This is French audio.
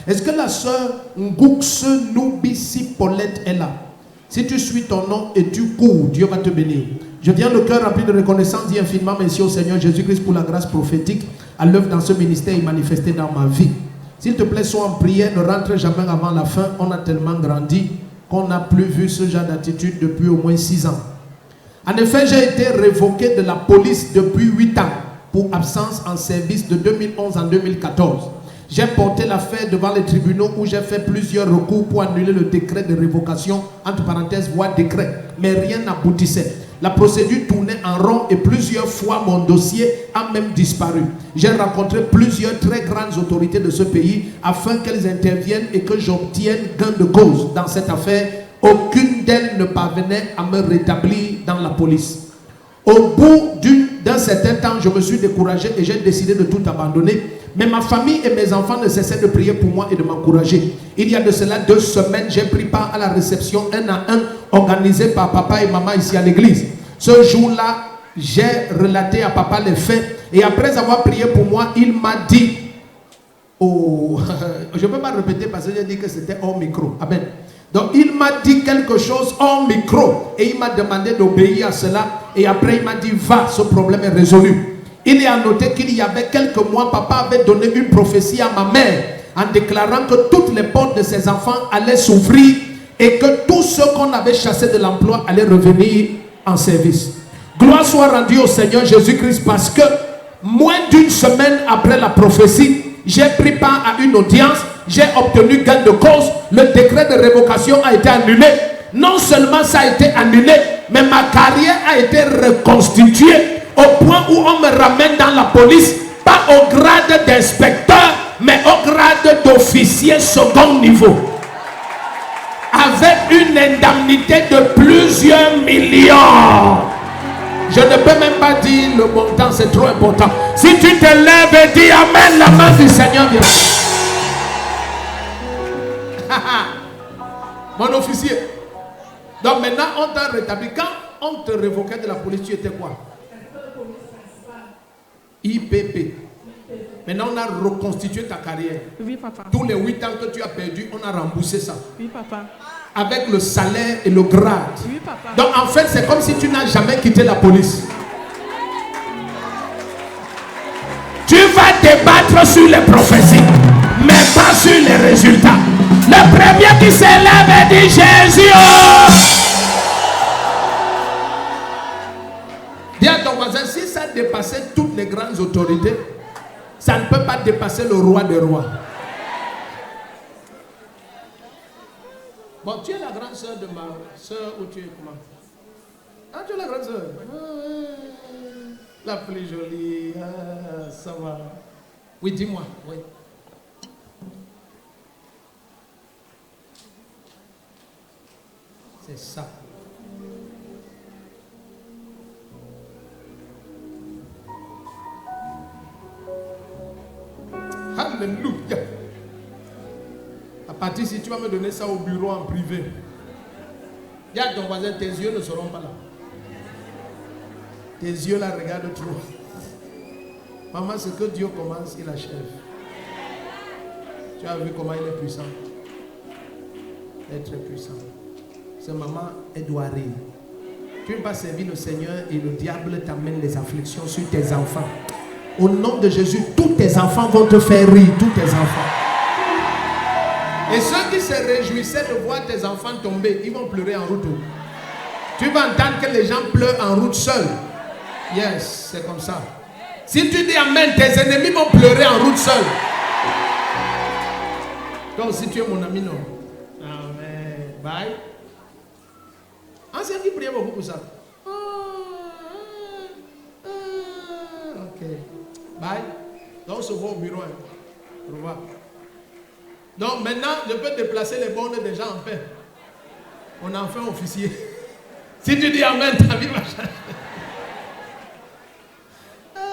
Est-ce que la sœur Ngoukse Noubisi Paulette est là? Si tu suis ton nom et tu cours, Dieu va te bénir. Je viens le cœur rempli de reconnaissance, dis infiniment merci au Seigneur Jésus-Christ pour la grâce prophétique à l'œuvre dans ce ministère et manifestée dans ma vie. S'il te plaît, sois en prière, ne rentre jamais avant la fin. On a tellement grandi qu'on n'a plus vu ce genre d'attitude depuis au moins 6 ans. En effet, j'ai été révoqué de la police depuis 8 ans pour absence en service de 2011 en 2014. J'ai porté l'affaire devant les tribunaux où j'ai fait plusieurs recours pour annuler le décret de révocation, entre parenthèses, voie décret, mais rien n'aboutissait. La procédure tournait en rond et plusieurs fois mon dossier a même disparu. J'ai rencontré plusieurs très grandes autorités de ce pays afin qu'elles interviennent et que j'obtienne gain de cause dans cette affaire. Aucune d'elles ne parvenait à me rétablir dans la police. Au bout d'un certain temps, je me suis découragé et j'ai décidé de tout abandonner. Mais ma famille et mes enfants ne cessaient de prier pour moi et de m'encourager. Il y a de cela 2 semaines, j'ai pris part à la réception 1 à 1 organisée par papa et maman ici à l'église. Ce jour-là, j'ai relaté à papa les faits et après avoir prié pour moi, il m'a dit, oh, je ne peux pas répéter parce que j'ai dit que c'était hors micro. Amen. Donc il m'a dit quelque chose hors micro et il m'a demandé d'obéir à cela et après il m'a dit va, ce problème est résolu. Il est à noter qu'il y avait quelques mois, papa avait donné une prophétie à ma mère en déclarant que toutes les portes de ses enfants allaient s'ouvrir et que tous ceux qu'on avait chassés de l'emploi allaient revenir en service. Gloire soit rendue au Seigneur Jésus-Christ parce que moins d'1 semaine après la prophétie, j'ai pris part à une audience, j'ai obtenu gain de cause, le décret de révocation a été annulé. Non seulement ça a été annulé, mais ma carrière a été reconstituée au point où on me ramène dans la police, pas au grade d'inspecteur, mais au grade d'officier second niveau. Avec une indemnité de plusieurs millions. Je ne peux même pas dire le montant, c'est trop important. Si tu te lèves et dis Amen, la main du Seigneur vient. Mon officier. Donc maintenant, on t'a rétabli. Quand on te révoquait de la police, tu étais quoi? IPP. Maintenant, on a reconstitué ta carrière. Oui, papa. Tous les 8 ans que tu as perdu, on a remboursé ça. Oui, papa. Avec le salaire et le grade. Oui, papa. Donc, en fait, c'est comme si tu n'as jamais quitté la police. Tu vas débattre sur les prophéties, mais pas sur les résultats. Le premier qui s'élève dit Jésus. Dis à ton voisin, si ça dépassait toutes les grandes autorités, ça ne peut pas dépasser le roi des rois. Bon, tu es la grande soeur de ma soeur ou tu es comment? Ah, tu es la grande soeur. La plus jolie. Ah, ça va. Oui, dis-moi. Oui. C'est ça. Alléluia. À partir si tu vas me donner ça au bureau en privé. Dis à ton voisin, tes yeux ne seront pas là. Tes yeux là regardent trop. Maman, ce que Dieu commence, il achève. Tu as vu comment il est puissant? Il est très puissant. C'est maman Edouardie. Tu ne peux pas servir le Seigneur et le diable t'amène les afflictions sur tes enfants. Au nom de Jésus, tous tes enfants vont te faire rire, tous tes enfants. Et ceux qui se réjouissaient de voir tes enfants tomber, ils vont pleurer en route. Tu vas entendre que les gens pleurent en route seuls. Yes, c'est comme ça. Si tu dis Amen, tes ennemis vont pleurer en route seuls. Donc si tu es mon ami, non. Amen. Bye. Ancien qui priait beaucoup pour ça. Ok. Bye. Donc on se voit au bureau. Au revoir. Donc maintenant, je peux déplacer les bornes des gens en paix. On en fait officier. Si tu dis Amen, ta vie va changer.